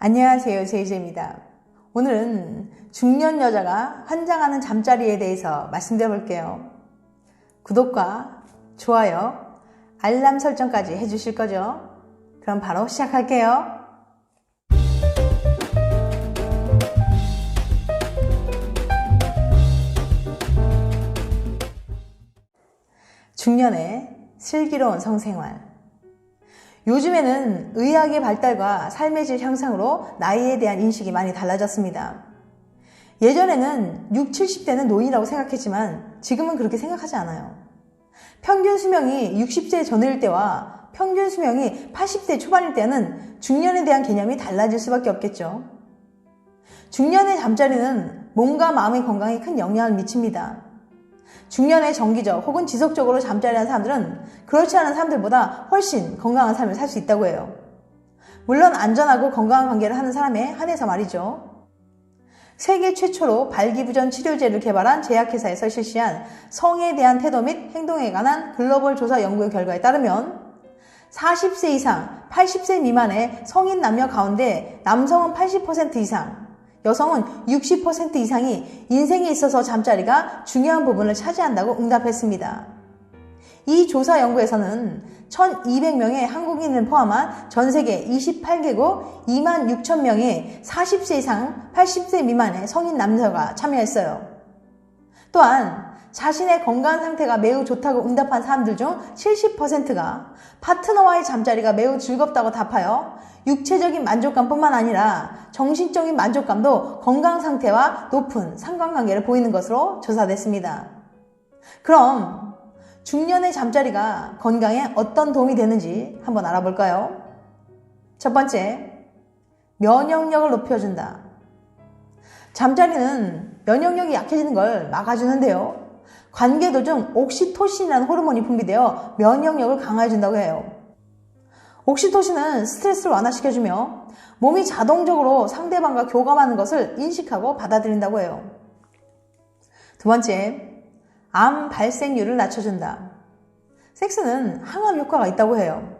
안녕하세요, 제이제입니다. 오늘은 중년 여자가 환장하는 잠자리에 대해서 말씀드려 볼게요. 구독과 좋아요, 알람 설정까지 해주실 거죠? 그럼 바로 시작할게요. 중년의 슬기로운 성생활. 요즘에는 의학의 발달과 삶의 질 향상으로 나이에 대한 인식이 많이 달라졌습니다. 예전에는 60, 70대는 노인이라고 생각했지만 지금은 그렇게 생각하지 않아요. 평균 수명이 60세 전일 때와 평균 수명이 80대 초반일 때는 중년에 대한 개념이 달라질 수밖에 없겠죠. 중년의 잠자리는 몸과 마음의 건강에 큰 영향을 미칩니다. 중년에 정기적 혹은 지속적으로 잠자리하는 사람들은 그렇지 않은 사람들보다 훨씬 건강한 삶을 살 수 있다고 해요. 물론 안전하고 건강한 관계를 하는 사람에 한해서 말이죠. 세계 최초로 발기부전 치료제를 개발한 제약회사에서 실시한 성에 대한 태도 및 행동에 관한 글로벌 조사 연구 결과에 따르면 40세 이상, 80세 미만의 성인 남녀 가운데 남성은 80% 이상, 여성은 60% 이상이 인생에 있어서 잠자리가 중요한 부분을 차지한다고 응답했습니다. 이 조사 연구에서는 1200명의 한국인을 포함한 전 세계 28개국 26,000명의 40세 이상 80세 미만의 성인 남녀가 참여했어요. 또한 자신의 건강 상태가 매우 좋다고 응답한 사람들 중 70%가 파트너와의 잠자리가 매우 즐겁다고 답하여 육체적인 만족감뿐만 아니라 정신적인 만족감도 건강 상태와 높은 상관관계를 보이는 것으로 조사됐습니다. 그럼 중년의 잠자리가 건강에 어떤 도움이 되는지 한번 알아볼까요? 첫 번째, 면역력을 높여준다. 잠자리는 면역력이 약해지는 걸 막아주는데요. 관계 도중 옥시토신이라는 호르몬이 분비되어 면역력을 강화해준다고 해요. 옥시토신은 스트레스를 완화시켜주며 몸이 자동적으로 상대방과 교감하는 것을 인식하고 받아들인다고 해요. 두 번째, 암 발생률을 낮춰준다. 섹스는 항암 효과가 있다고 해요.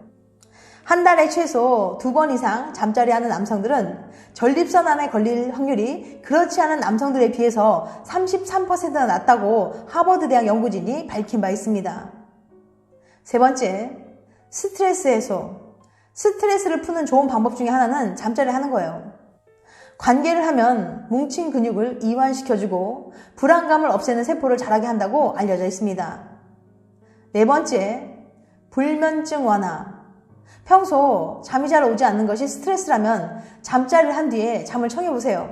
한 달에 최소 2번 이상 잠자리하는 남성들은 전립선암에 걸릴 확률이 그렇지 않은 남성들에 비해서 33%나 낮다고 하버드 대학 연구진이 밝힌 바 있습니다. 세 번째, 스트레스 해소. 스트레스를 푸는 좋은 방법 중에 하나는 잠자리를 하는 거예요. 관계를 하면 뭉친 근육을 이완시켜주고 불안감을 없애는 세포를 자라게 한다고 알려져 있습니다. 네 번째, 불면증 완화. 평소 잠이 잘 오지 않는 것이 스트레스라면 잠자리를 한 뒤에 잠을 청해보세요.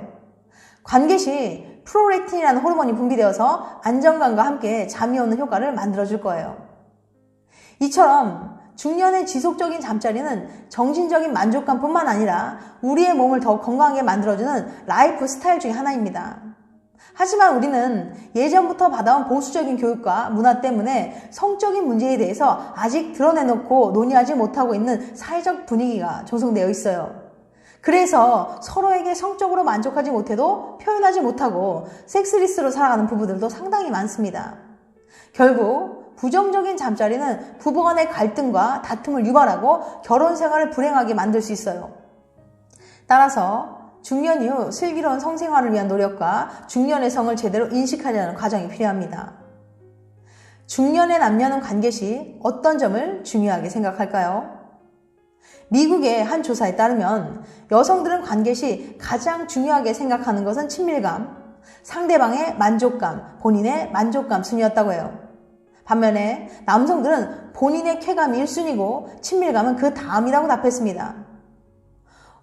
관계 시 프로렉틴이라는 호르몬이 분비되어서 안정감과 함께 잠이 오는 효과를 만들어줄 거예요. 이처럼 중년의 지속적인 잠자리는 정신적인 만족감뿐만 아니라 우리의 몸을 더 건강하게 만들어주는 라이프 스타일 중에 하나입니다. 하지만 우리는 예전부터 받아온 보수적인 교육과 문화 때문에 성적인 문제에 대해서 아직 드러내놓고 논의하지 못하고 있는 사회적 분위기가 조성되어 있어요. 그래서 서로에게 성적으로 만족하지 못해도 표현하지 못하고 섹스리스로 살아가는 부부들도 상당히 많습니다. 결국 부정적인 잠자리는 부부 간의 갈등과 다툼을 유발하고 결혼 생활을 불행하게 만들 수 있어요. 따라서 중년 이후 슬기로운 성생활을 위한 노력과 중년의 성을 제대로 인식하려는 과정이 필요합니다. 중년의 남녀는 관계 시 어떤 점을 중요하게 생각할까요? 미국의 한 조사에 따르면 여성들은 관계 시 가장 중요하게 생각하는 것은 친밀감, 상대방의 만족감, 본인의 만족감 순이었다고 해요. 반면에 남성들은 본인의 쾌감이 1순위고 친밀감은 그 다음이라고 답했습니다.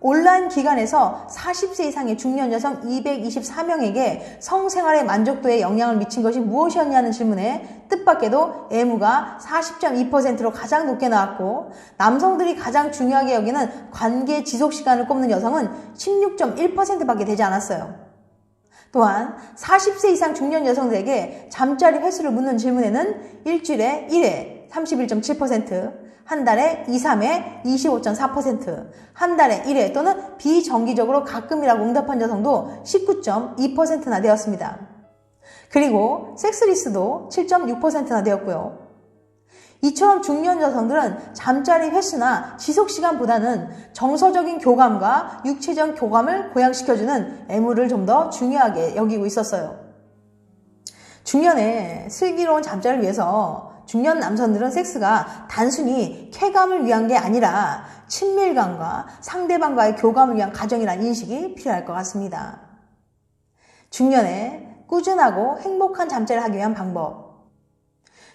온라인 기관에서 40세 이상의 중년 여성 224명에게 성생활의 만족도에 영향을 미친 것이 무엇이었냐는 질문에 뜻밖에도 애무가 40.2%로 가장 높게 나왔고 남성들이 가장 중요하게 여기는 관계 지속 시간을 꼽는 여성은 16.1%밖에 되지 않았어요. 또한 40세 이상 중년 여성들에게 잠자리 횟수를 묻는 질문에는 일주일에 1회 31.7%, 한 달에 2, 3회 25.4%, 한 달에 1회 또는 비정기적으로 가끔이라고 응답한 여성도 19.2%나 되었습니다. 그리고 섹스리스도 7.6%나 되었고요. 이처럼 중년 여성들은 잠자리 횟수나 지속시간보다는 정서적인 교감과 육체적 교감을 고양시켜주는 애무를 좀 더 중요하게 여기고 있었어요. 중년에 슬기로운 잠자리를 위해서 중년 남성들은 섹스가 단순히 쾌감을 위한 게 아니라 친밀감과 상대방과의 교감을 위한 과정이라는 인식이 필요할 것 같습니다. 중년에 꾸준하고 행복한 잠자리를 하기 위한 방법.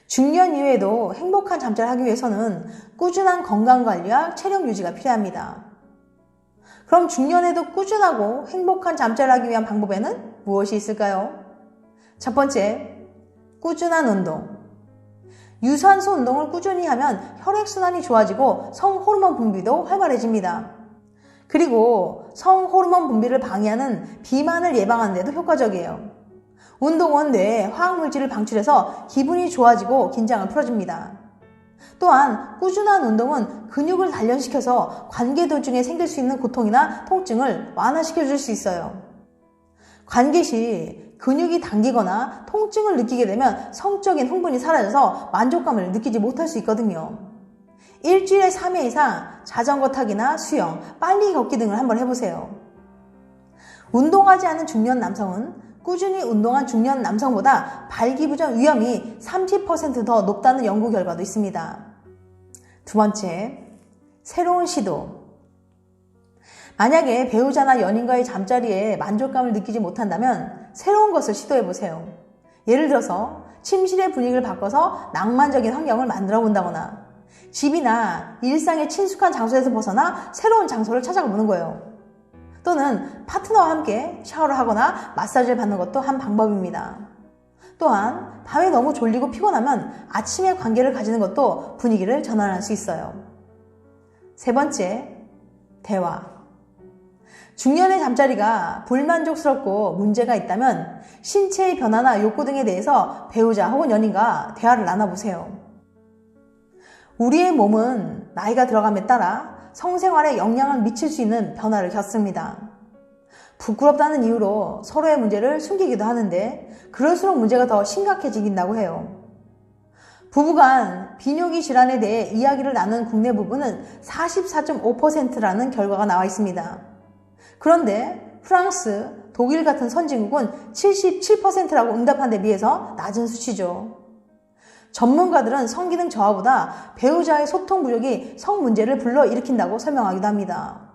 중년 이후에도 행복한 잠자리를 하기 위해서는 꾸준한 건강관리와 체력 유지가 필요합니다. 그럼 중년에도 꾸준하고 행복한 잠자리를 하기 위한 방법에는 무엇이 있을까요? 첫 번째, 꾸준한 운동. 유산소 운동을 꾸준히 하면 혈액순환이 좋아지고 성호르몬 분비도 활발해집니다. 그리고 성호르몬 분비를 방해하는 비만을 예방하는 데도 효과적이에요. 운동은 뇌에 화학물질을 방출해서 기분이 좋아지고 긴장을 풀어줍니다. 또한 꾸준한 운동은 근육을 단련시켜서 관계 도중에 생길 수 있는 고통이나 통증을 완화시켜줄 수 있어요. 관계 시 근육이 당기거나 통증을 느끼게 되면 성적인 흥분이 사라져서 만족감을 느끼지 못할 수 있거든요. 일주일에 3회 이상 자전거 타기나 수영, 빨리 걷기 등을 한번 해보세요. 운동하지 않은 중년 남성은 꾸준히 운동한 중년 남성보다 발기부전 위험이 30% 더 높다는 연구 결과도 있습니다. 두 번째, 새로운 시도. 만약에 배우자나 연인과의 잠자리에 만족감을 느끼지 못한다면 새로운 것을 시도해보세요. 예를 들어서 침실의 분위기를 바꿔서 낭만적인 환경을 만들어 본다거나 집이나 일상의 친숙한 장소에서 벗어나 새로운 장소를 찾아가 보는 거예요. 또는 파트너와 함께 샤워를 하거나 마사지를 받는 것도 한 방법입니다. 또한 밤에 너무 졸리고 피곤하면 아침에 관계를 가지는 것도 분위기를 전환할 수 있어요. 세 번째, 대화. 중년의 잠자리가 불만족스럽고 문제가 있다면 신체의 변화나 욕구 등에 대해서 배우자 혹은 연인과 대화를 나눠보세요. 우리의 몸은 나이가 들어감에 따라 성생활에 영향을 미칠 수 있는 변화를 겪습니다. 부끄럽다는 이유로 서로의 문제를 숨기기도 하는데 그럴수록 문제가 더 심각해지긴다고 해요. 부부간 비뇨기 질환에 대해 이야기를 나눈 국내 부부는 44.5%라는 결과가 나와 있습니다. 그런데 프랑스, 독일 같은 선진국은 77%라고 응답한 데 비해서 낮은 수치죠. 전문가들은 성기능 저하보다 배우자의 소통 부족이 성 문제를 불러일으킨다고 설명하기도 합니다.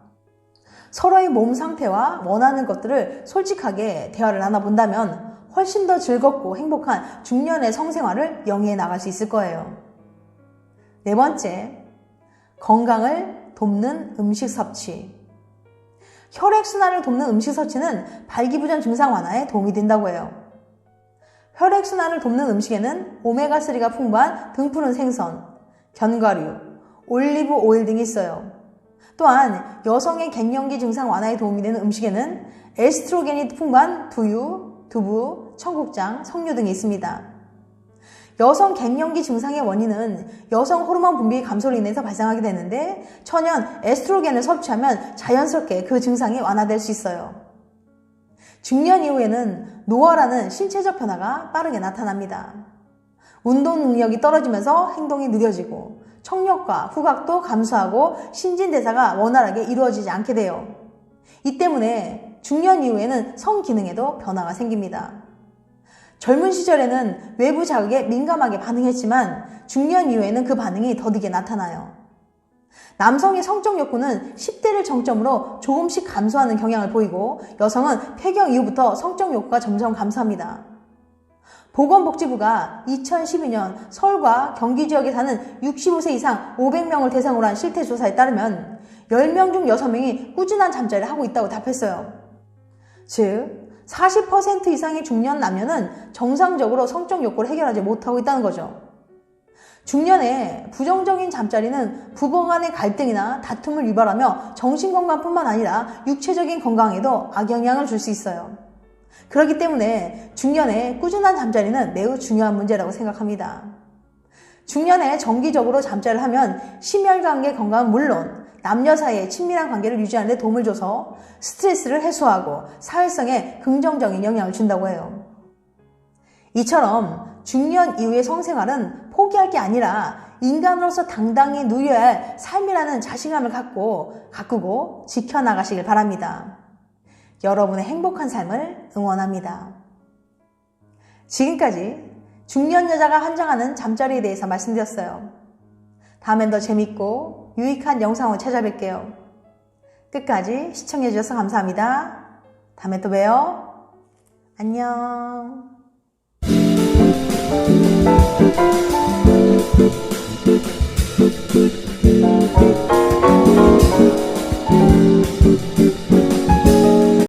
서로의 몸 상태와 원하는 것들을 솔직하게 대화를 나눠본다면 훨씬 더 즐겁고 행복한 중년의 성생활을 영위해 나갈 수 있을 거예요. 네 번째, 건강을 돕는 음식 섭취. 혈액순환을 돕는 음식 섭취는 발기부전 증상 완화에 도움이 된다고 해요. 혈액순환을 돕는 음식에는 오메가3가 풍부한 등푸른 생선, 견과류, 올리브 오일 등이 있어요. 또한 여성의 갱년기 증상 완화에 도움이 되는 음식에는 에스트로겐이 풍부한 두유, 두부, 청국장, 석류 등이 있습니다. 여성 갱년기 증상의 원인은 여성 호르몬 분비 감소로 인해서 발생하게 되는데 천연 에스트로겐을 섭취하면 자연스럽게 그 증상이 완화될 수 있어요. 중년 이후에는 노화라는 신체적 변화가 빠르게 나타납니다. 운동 능력이 떨어지면서 행동이 느려지고 청력과 후각도 감소하고 신진대사가 원활하게 이루어지지 않게 돼요. 이 때문에 중년 이후에는 성기능에도 변화가 생깁니다. 젊은 시절에는 외부 자극에 민감하게 반응했지만 중년 이후에는 그 반응이 더디게 나타나요. 남성의 성적 욕구는 10대를 정점으로 조금씩 감소하는 경향을 보이고 여성은 폐경 이후부터 성적 욕구가 점점 감소합니다. 보건복지부가 2012년 서울과 경기 지역에 사는 65세 이상 500명을 대상으로 한 실태조사에 따르면 10명 중 6명이 꾸준한 잠자리를 하고 있다고 답했어요. 즉 40% 이상의 중년 남녀는 정상적으로 성적 욕구를 해결하지 못하고 있다는 거죠. 중년에 부정적인 잠자리는 부부 간의 갈등이나 다툼을 유발하며 정신건강뿐만 아니라 육체적인 건강에도 악영향을 줄 수 있어요. 그렇기 때문에 중년에 꾸준한 잠자리는 매우 중요한 문제라고 생각합니다. 중년에 정기적으로 잠자리를 하면 심혈관계 건강은 물론 남녀 사이의 친밀한 관계를 유지하는 데 도움을 줘서 스트레스를 해소하고 사회성에 긍정적인 영향을 준다고 해요. 이처럼 중년 이후의 성생활은 포기할 게 아니라 인간으로서 당당히 누려야 할 삶이라는 자신감을 가꾸고 지켜나가시길 바랍니다. 여러분의 행복한 삶을 응원합니다. 지금까지 중년 여자가 환장하는 잠자리에 대해서 말씀드렸어요. 다음엔 더 재밌고 유익한 영상으로 찾아뵐게요. 끝까지 시청해주셔서 감사합니다. 다음에 또 봬요. 안녕.